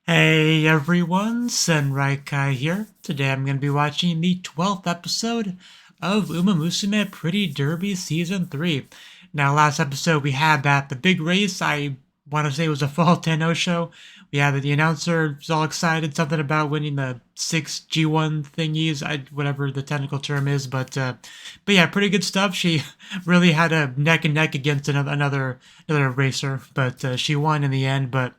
Hey everyone, Senraikai here. Today I'm going to be watching the 12th episode of Uma Musume Pretty Derby Season 3. Now, last episode we had the big race. I want to say it was a fall Tenno show. We had the announcer was all excited, something about winning the 6 G1 thingies, whatever the technical term is. But yeah, pretty good stuff. She really had a neck and neck against another racer, but she won in the end. But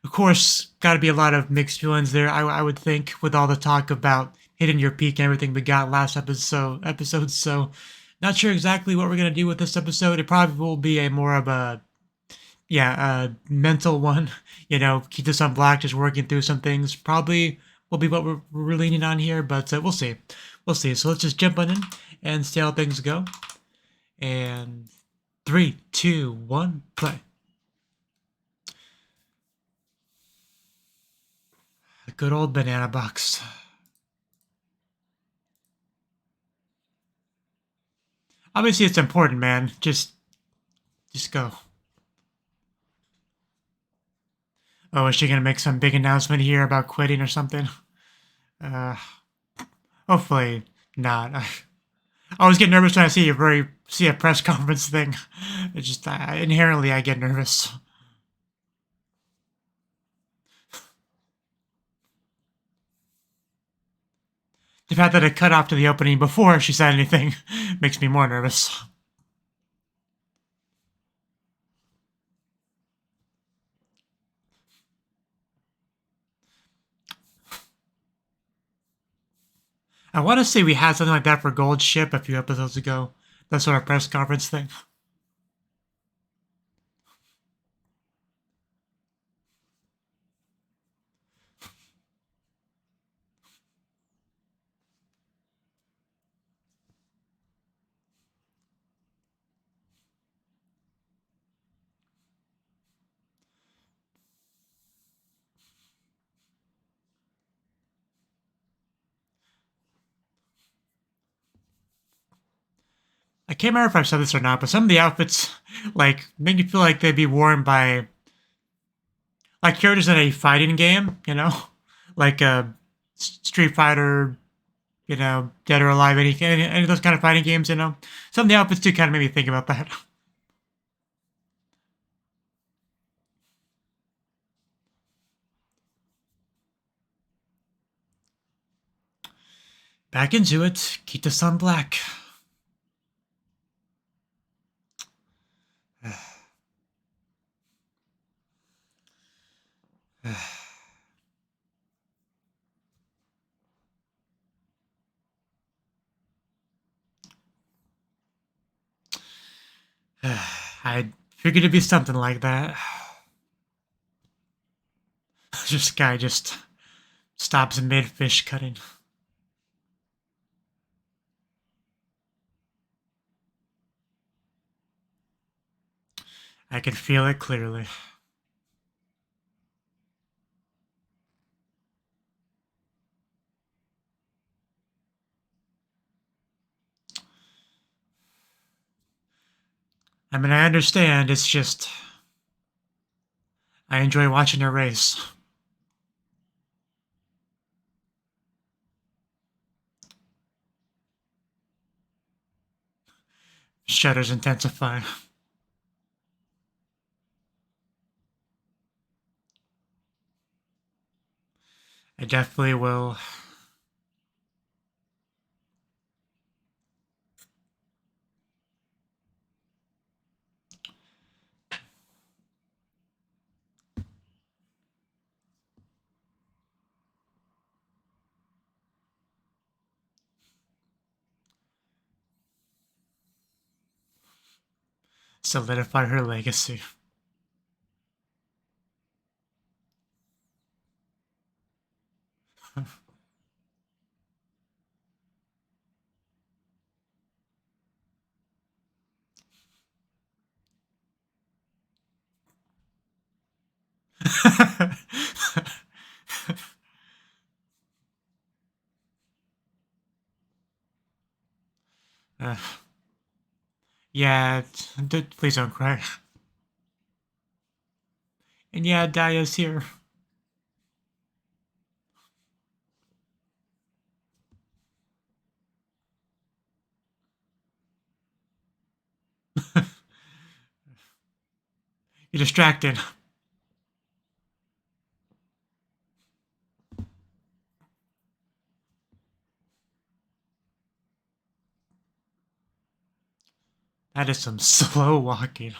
of course, got to be a lot of mixed feelings there. I would think with all the talk about hitting your peak and everything we got last episode. So not sure exactly what we're gonna do with this episode. It probably will be a more of a mental one. Keep this on black, just working through some things. Probably will be what we're leaning on here, but we'll see. We'll see. So let's just jump on in and see how things go. And 3, 2, 1, play. The good old banana box. Obviously, it's important, man. Just go. Oh, is she gonna make some big announcement here about quitting or something? Uh, hopefully not. I always get nervous when I see a press conference thing. It's just inherently I get nervous. The fact that it cut off to the opening before she said anything makes me more nervous. I want to say we had something like that for Gold Ship a few episodes ago. That sort of press conference thing. I can't remember if I've said this or not, but some of the outfits make me feel like they'd be worn by characters in a fighting game, like a Street Fighter, Dead or Alive, any of those kind of fighting games. Some of the outfits do kind of make me think about that. Back into it. Keep the sun black. I figured it'd be something like that. This guy just stops mid fish cutting. I can feel it clearly. I mean, I understand. It's just I enjoy watching her race. Shudders intensify. I definitely will. Solidify her legacy. uh, yeah, please don't cry. And yeah, Daya's here. You're distracted. That is some slow walking.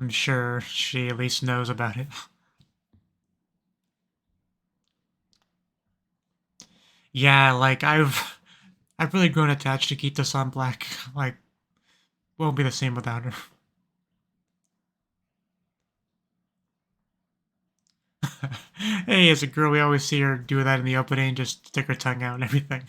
I'm sure she at least knows about it. Yeah, like I've really grown attached to Kita-san Black. Like, won't be the same without her. Hey, as a girl, we always see her do that in the opening, just stick her tongue out and everything.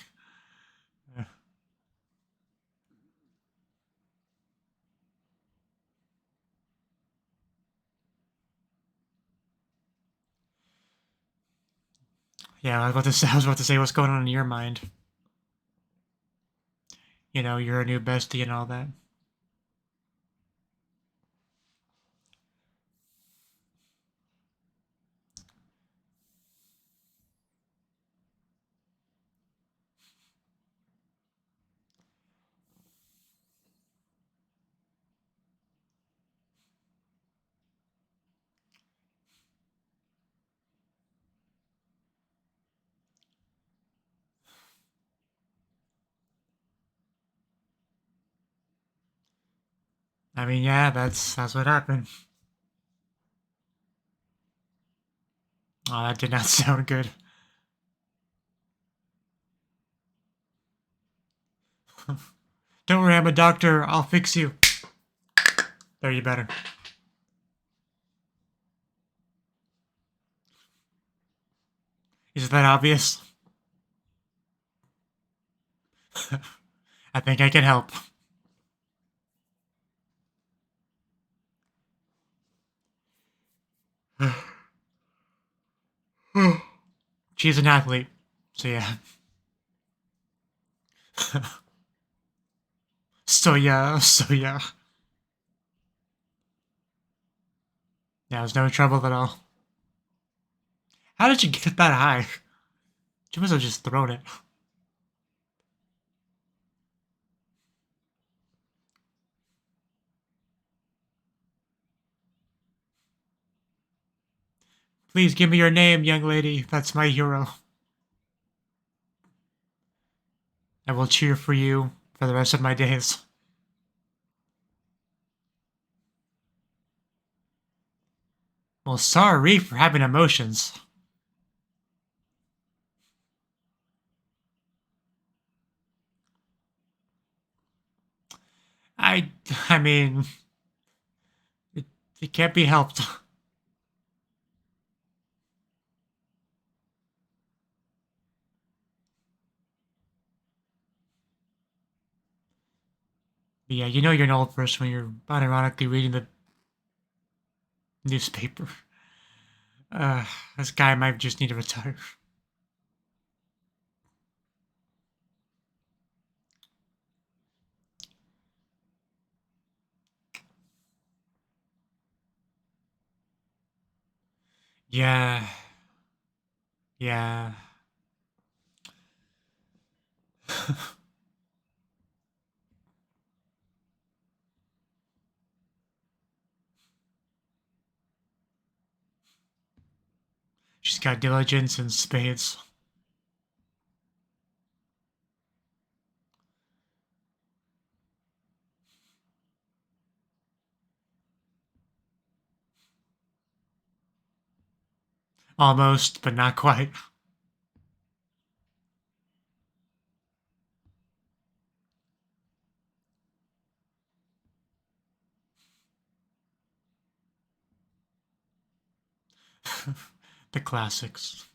Yeah, I was about to say, what's going on in your mind? You know, you're a new bestie and all that. I mean, yeah, that's what happened. Oh, that did not sound good. Don't worry, I'm a doctor. I'll fix you. There, you better. Is that obvious? I think I can help. She's an athlete, so yeah. So yeah. Yeah, there's no trouble at all. How did you get that high? She must have just thrown it. Please give me your name, young lady. That's my hero. I will cheer for you for the rest of my days. Well, sorry for having emotions. I mean, it, it can't be helped. Yeah, you know you're an old person when you're unironically reading the newspaper. This guy might just need to retire. Yeah. Yeah. She's got diligence and spades. Almost, but not quite. The classics.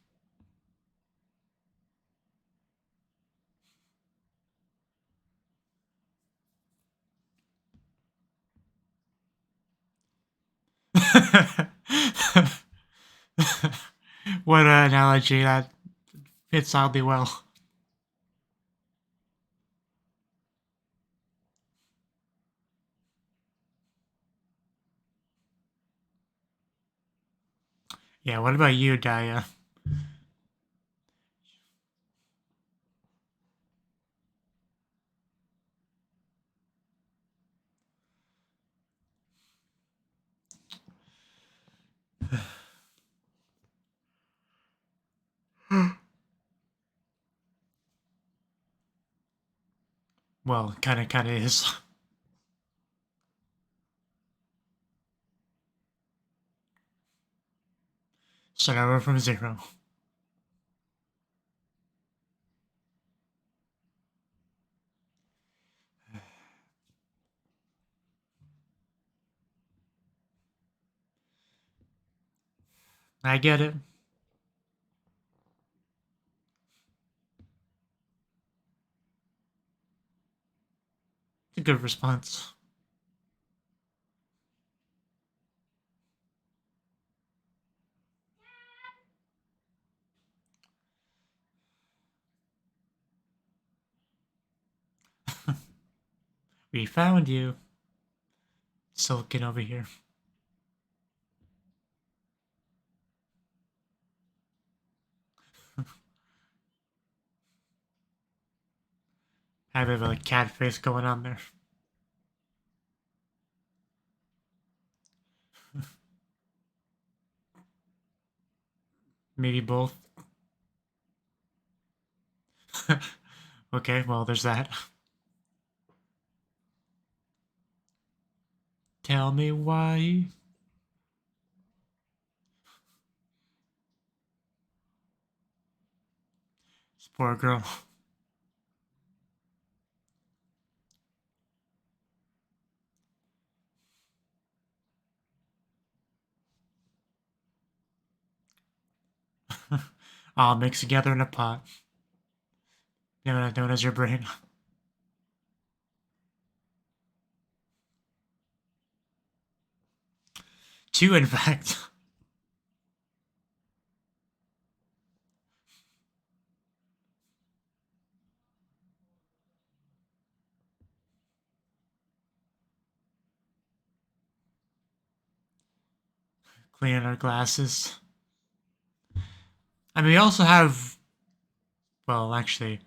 What an analogy. That fits oddly well. Yeah, what about you, Daya? Well, kinda is. Start over from 0. I get it. It's a good response. We found you. Silicon over here. Have a bit of a cat face going on there. Maybe both. Okay, well, there's that. Tell me why. This poor girl. All mixed together in a pot. Known as your brain. Two, in fact. Cleaning our glasses. I mean, we also have. Well, actually.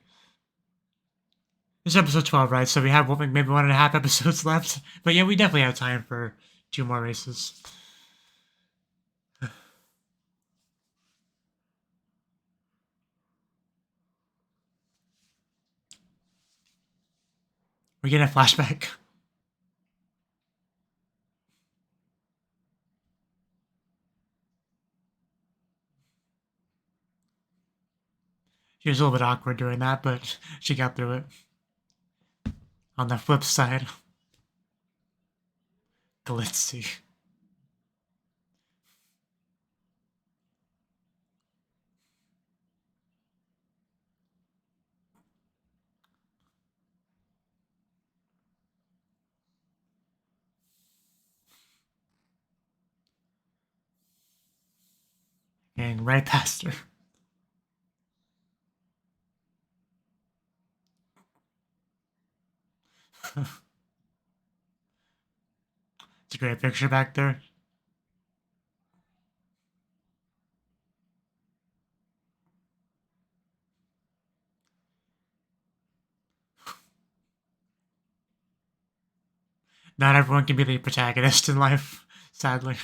This is episode 12, right? So we have maybe 1.5 episodes left. But yeah, we definitely have time for 2 more races. We're getting a flashback. She was a little bit awkward during that, but she got through it. On the flip side, glitzy. And right past her. It's a great picture back there. Not everyone can be the protagonist in life, sadly.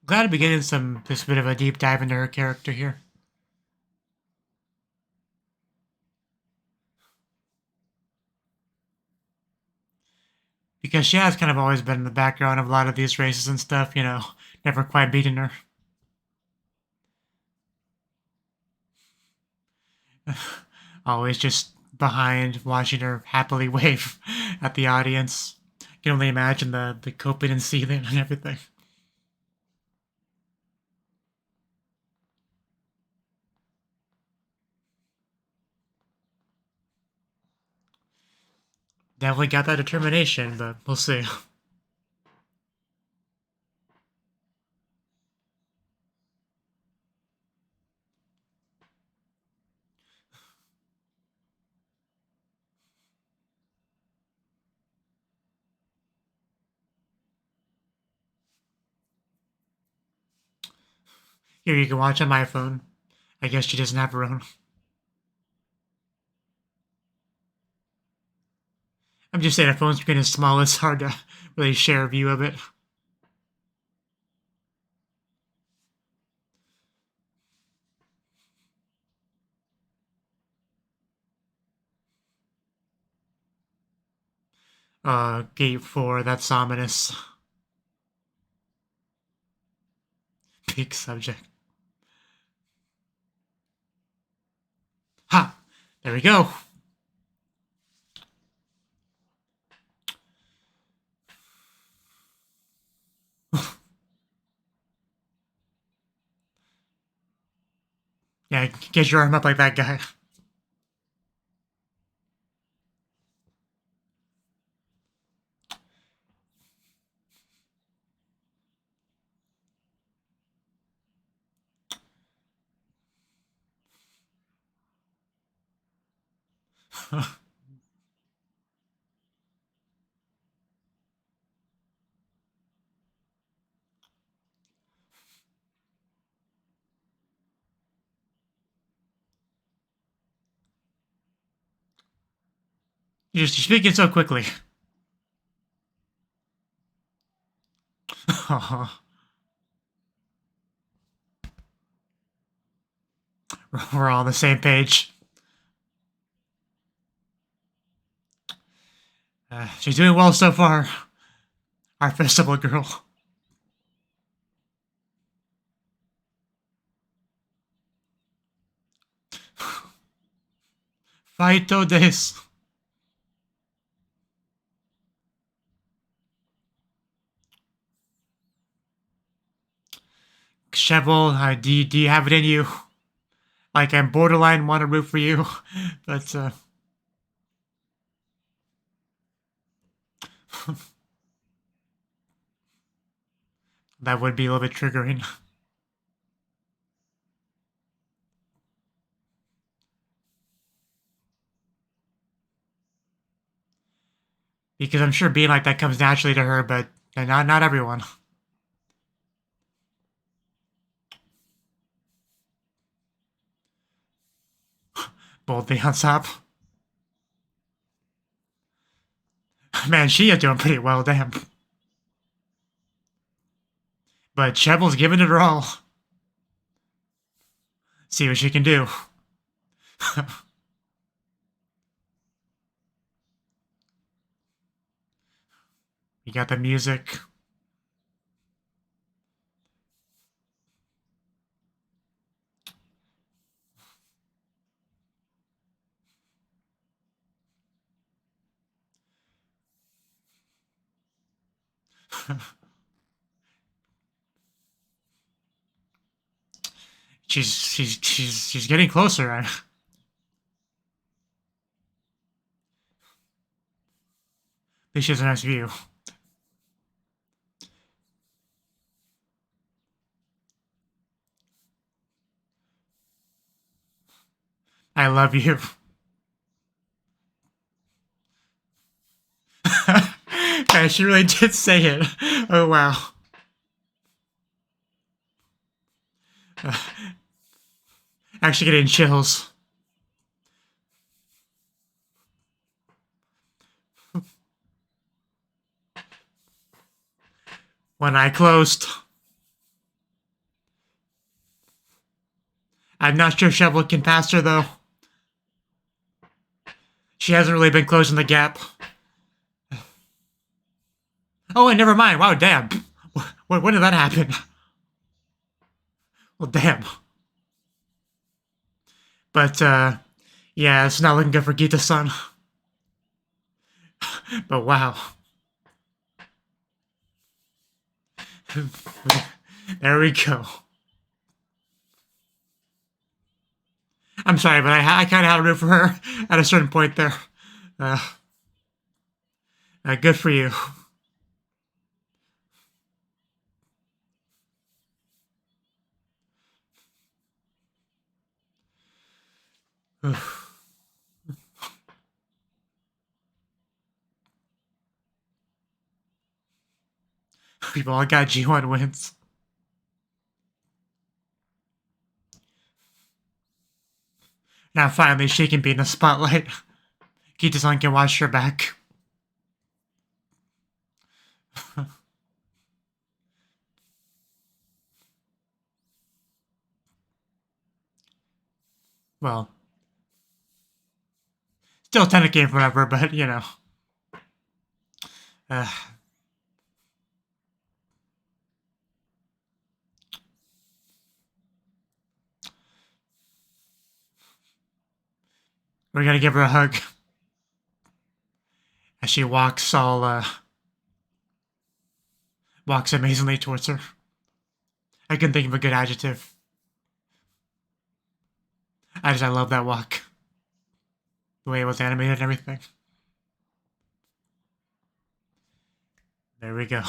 Glad to be getting this bit of a deep dive into her character here. Because she has kind of always been in the background of a lot of these races and stuff, never quite beaten her. Always just behind, watching her happily wave at the audience. Can only imagine the coping and seething and everything. Definitely got that determination, but we'll see. Here, you can watch on my phone. I guess she doesn't have her own. I'm just saying, a phone screen is small. It's hard to really share a view of it. Gate 4, that's ominous. Big subject. Ha! There we go. Yeah, get your arm up like that guy. You're speaking so quickly. We're all on the same page. She's doing well so far. Our festival girl. Fighto des. Shovel, do you have it in you? Like, I'm borderline want to root for you, but, that would be a little bit triggering. Because I'm sure being like that comes naturally to her, but not everyone. Boldly on top. Man, she is doing pretty well, damn. But Shovel's giving it her all. See what she can do. You got the music. She's getting closer. At least she has a nice view. I love you. Man, she really did say it. Oh, wow. Actually getting chills. One eye closed. I'm not sure Shovel can pass her, though. She hasn't really been closing the gap. Oh, and never mind. Wow, damn. When did that happen? Well, damn. But, yeah, it's not looking good for Gita-san. But wow. There we go. I'm sorry, but I kind of had to root for her at a certain point there. Good for you. We've all got G1 wins. Now finally she can be in the spotlight. Gita-san can watch her back. Well, still 10 game forever, but you know. Uh, we're gonna give her a hug as she walks walks amazingly towards her. I couldn't think of a good adjective. I love that walk. The way it was animated and everything. There we go.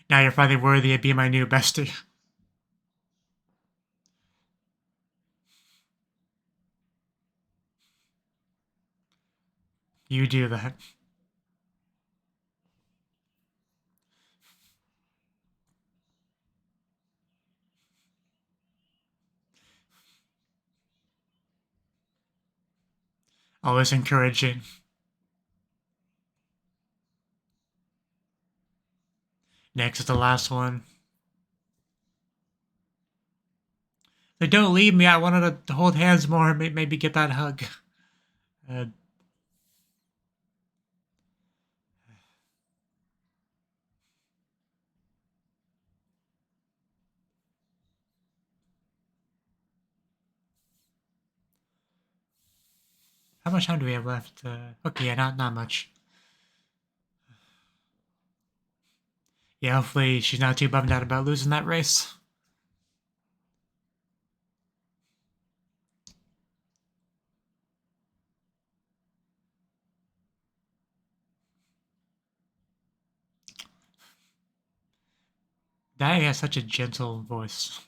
Now you're finally worthy of being my new bestie. You do that. Always encouraging. Next is the last one. Like, don't leave me. I wanted to hold hands more. Maybe get that hug. How much time do we have left? Okay, yeah, not much. Yeah, hopefully she's not too bummed out about losing that race. That has such a gentle voice.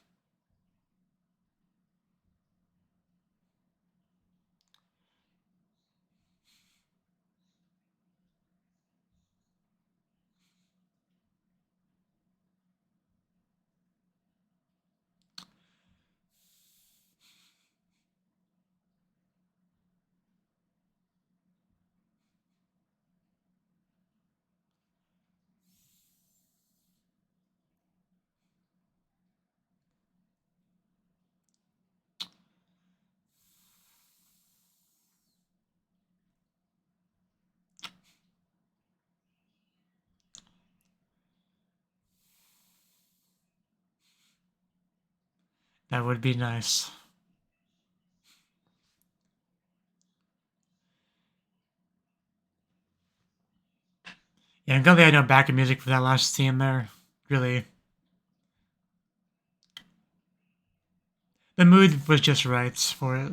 That would be nice. Yeah, I'm glad they had no backing music for that last scene there. Really. The mood was just right for it.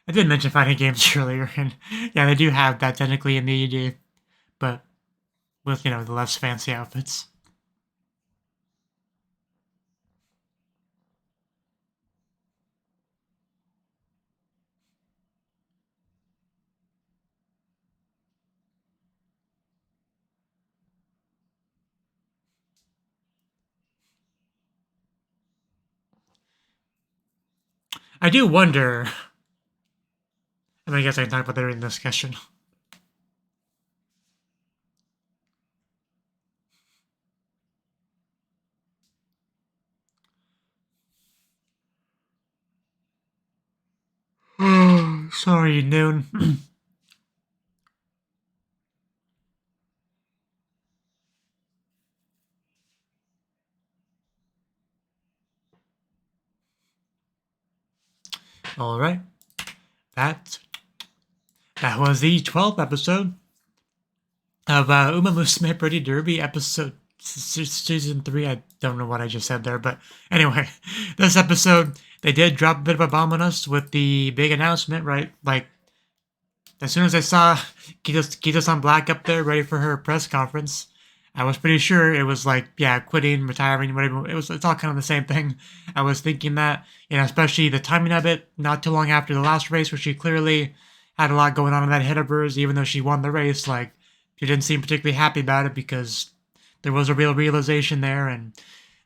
I did mention fighting games earlier, and yeah, they do have that technically in the ED, but with, you know, the less fancy outfits. I do wonder. I mean, I guess I can talk about that during the discussion. Sorry, Noon. All right. That was the 12th episode of Uma Musume Pretty Derby episode season 3. I don't know what I just said there, but anyway, this episode they did drop a bit of a bomb on us with the big announcement, right? Like, as soon as I saw Kita-san Black up there ready for her press conference, I was pretty sure it was like, yeah, quitting, retiring, whatever. It's all kind of the same thing. I was thinking that, you know, especially the timing of it, not too long after the last race, where she clearly had a lot going on in that head of hers, even though she won the race. Like, she didn't seem particularly happy about it because there was a real realization there, and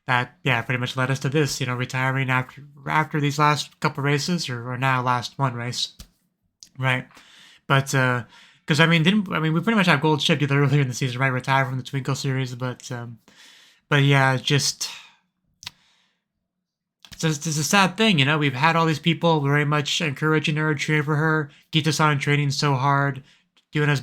that, yeah, pretty much led us to this, retiring after these last couple races, or now last one race, right? But because we pretty much have Gold shipped either earlier in the season, right? Retire from the Twinkle series, but yeah, just it's a sad thing, We've had all these people very much encouraging her, cheering for her. Gita-san training so hard, doing as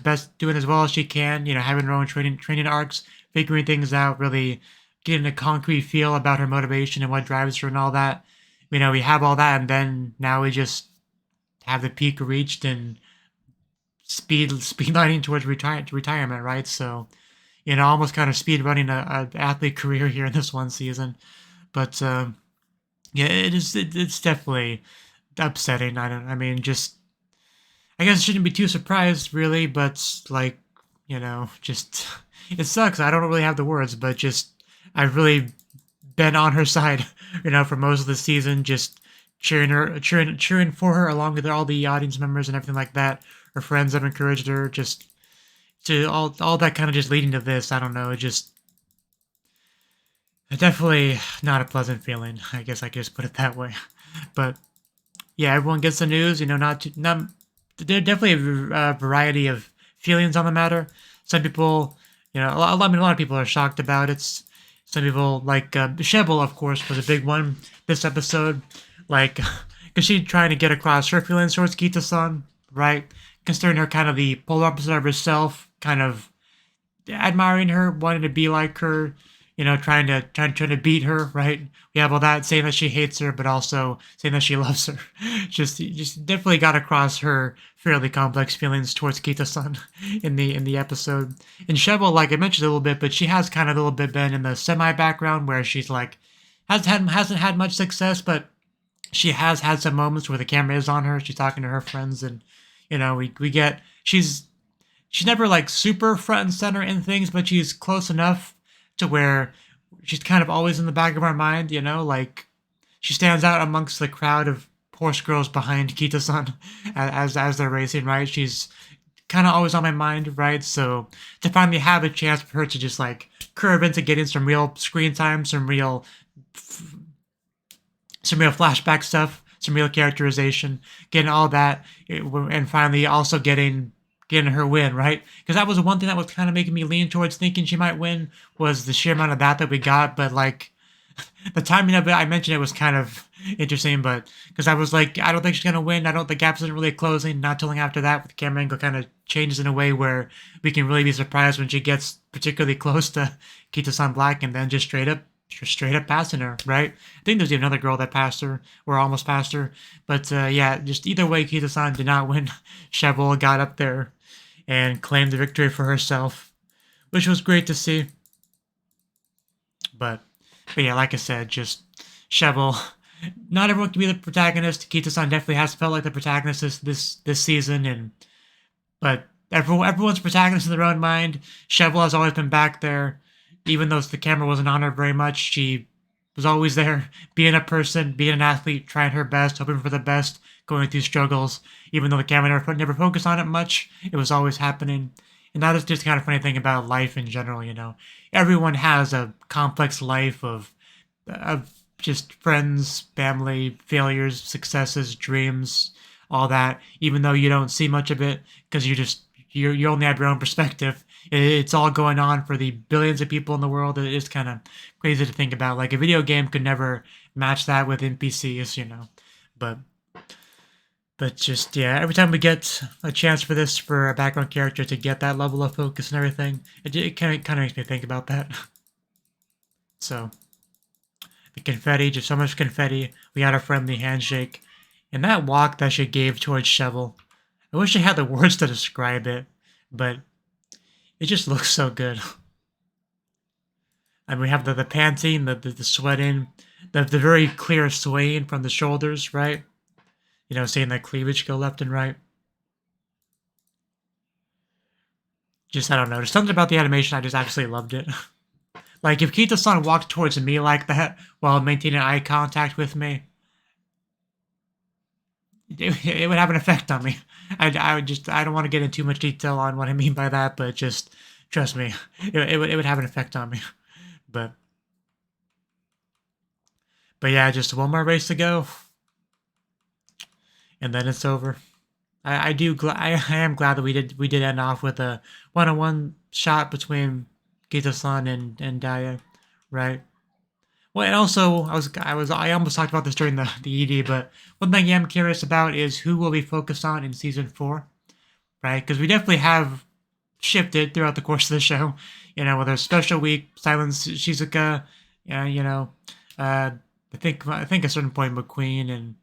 well as she can. Having her own training arcs, figuring things out, really getting a concrete feel about her motivation and what drives her and all that. We have all that, and then now we just have the peak reached and speedlining towards retirement, right? So, almost kind of speed running a athlete career here in this one season, but. Yeah, it's definitely upsetting. Just I guess I shouldn't be too surprised, really, but like, just it sucks. I don't really have the words, but just I've really been on her side, for most of the season, just cheering for her along with all the audience members and everything like that. Her friends have encouraged her, just to all that kind of just leading to this. I don't know, just definitely not a pleasant feeling. I guess I could just put it that way. But yeah, everyone gets the news. Not there are definitely a variety of feelings on the matter. Some people, a lot of people are shocked about it. Some people like Shebel, of course, was a big one this episode. Like, because she's trying to get across her feelings towards Gita-san, right? Considering her kind of the polar opposite of herself, kind of admiring her, wanting to be like her, trying to beat her, right? We have all that, saying that she hates her, but also saying that she loves her. just definitely got across her fairly complex feelings towards Kita-san in the episode. And Shebel, like I mentioned a little bit, but she has kind of a little bit been in the semi background where she's like hasn't had much success, but she has had some moments where the camera is on her. She's talking to her friends, and we get she's never like super front and center in things, but she's close enough to where she's kind of always in the back of our mind, like she stands out amongst the crowd of horse girls behind Kita-san as they're racing, right? She's kind of always on my mind, right? So to finally have a chance for her to just like curve into getting some real screen time, some real flashback stuff, some real characterization, getting all that, and finally also getting her win, right? Because that was one thing that was kind of making me lean towards thinking she might win, was the sheer amount of that we got. But like the timing of it, I mentioned it was kind of interesting, but because I was like, I don't think she's gonna win. The gap isn't really closing. Not till after that, with the camera angle kind of changes in a way where we can really be surprised when she gets particularly close to Kita-san Black, and then just straight up passing her, right? I think there's even another girl that passed her, or almost passed her. But yeah, just either way, Kita-san did not win. Shebel got up there and claimed the victory for herself, which was great to see. But yeah, like I said, just Shebel. Not everyone can be the protagonist. Kita-san definitely has felt like the protagonist this season, but everyone's protagonist in their own mind. Shebel has always been back there, even though the camera wasn't on her very much. She was always there, being a person, being an athlete, trying her best, hoping for the best, going through struggles. Even though the camera never focused on it much, it was always happening. And that is just kind of funny thing about life in general, Everyone has a complex life of just friends, family, failures, successes, dreams, all that. Even though you don't see much of it, because you only have your own perspective. It's all going on for the billions of people in the world. It is kind of crazy to think about. Like a video game could never match that with NPCs, But just, yeah, every time we get a chance for a background character to get that level of focus and everything, it kind of makes me think about that. So, the confetti, just so much confetti. We had a friendly handshake. And that walk that she gave towards Shebel, I wish I had the words to describe it, but it just looks so good. And we have the panting, the sweating, the very clear swaying from the shoulders, right? Seeing that cleavage go left and right. Just, I don't know. There's something about the animation, I just absolutely loved it. Like, if Kita-san walked towards me like that while maintaining eye contact with me, it would have an effect on me. I don't want to get into too much detail on what I mean by that, but just trust me, it would have an effect on me. But But yeah, just one more race to go, and then it's over. I am glad that we did end off with a 1-on-1 shot between Gita-san and Daya, right? Well, and also I almost talked about this during the ED, but one thing I am curious about is who will be focused on in season 4, right? Because we definitely have shifted throughout the course of the show. You know, whether it's Special Week, Silence Shizuka, you know, I think at a certain point McQueen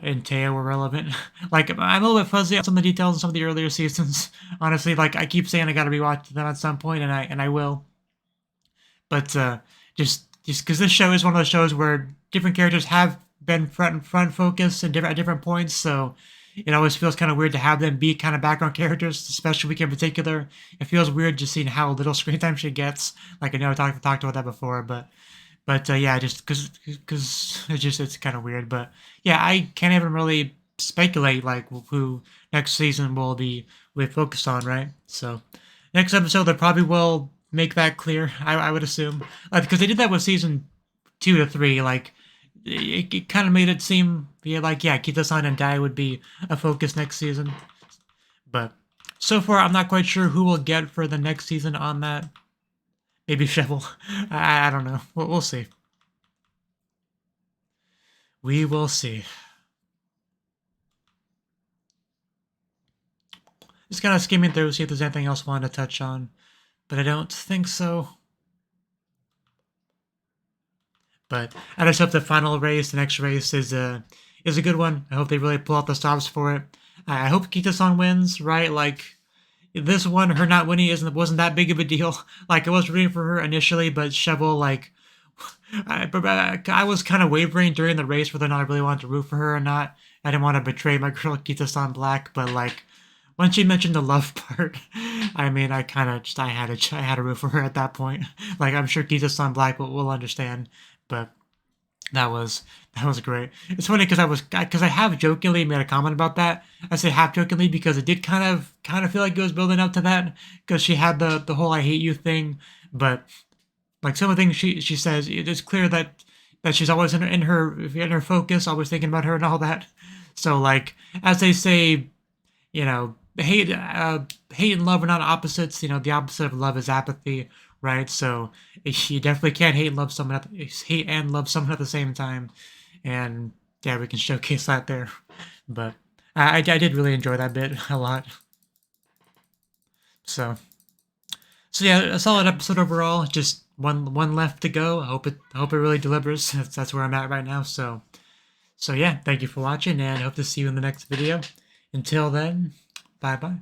and Teo were relevant. Like, I'm a little bit fuzzy on some of the details in some of the earlier seasons. Honestly, like I keep saying I got to rewatch them at some point, and I will. But just because this show is one of those shows where different characters have been front focus at different points, so it always feels kind of weird to have them be kind of background characters, especially Week in particular. It feels weird just seeing how little screen time she gets. Like I know I talked about that before, but yeah, just because it's kind of weird. But yeah, I can't even really speculate like who next season will be focused on, right? So next episode they probably will make that clear. I would assume because they did that with season 2 to 3. Like it kind of made it seem like Kita-san and Dai would be a focus next season. But so far, I'm not quite sure who we'll get for the next season on that. Maybe Shovel. I don't know. We'll see. We will see. Just kind of skimming through, see if there's anything else I wanted to touch on. But I don't think so. But I just hope the final race, the next race, is a good one. I hope they really pull out the stops for it. I hope Kita-san wins, right? Like, this one, her not winning wasn't that big of a deal. Like, I was rooting for her initially, but Shovel, like, I was kind of wavering during the race whether or not I really wanted to root for her or not. I didn't want to betray my girl Kita-san Black, but like, when she mentioned the love part, I mean, I kind of just I had to root for her at that point. Like, I'm sure Kita-san Black will understand, but that was great. It's funny because I have jokingly made a comment about that. I say half jokingly because it did kind of feel like it was building up to that because she had the whole "I hate you" thing, but like some of the things she says, it's clear that she's always in her focus, always thinking about her and all that. So like as they say, you know, hate and love are not opposites. You know, the opposite of love is apathy, right? So you definitely can't hate and love someone at the same time, and yeah, we can showcase that there. But I did really enjoy that bit a lot. So yeah, a solid episode overall. Just one left to go. I hope it really delivers. That's where I'm at right now. So yeah, thank you for watching, and I hope to see you in the next video. Until then, bye bye.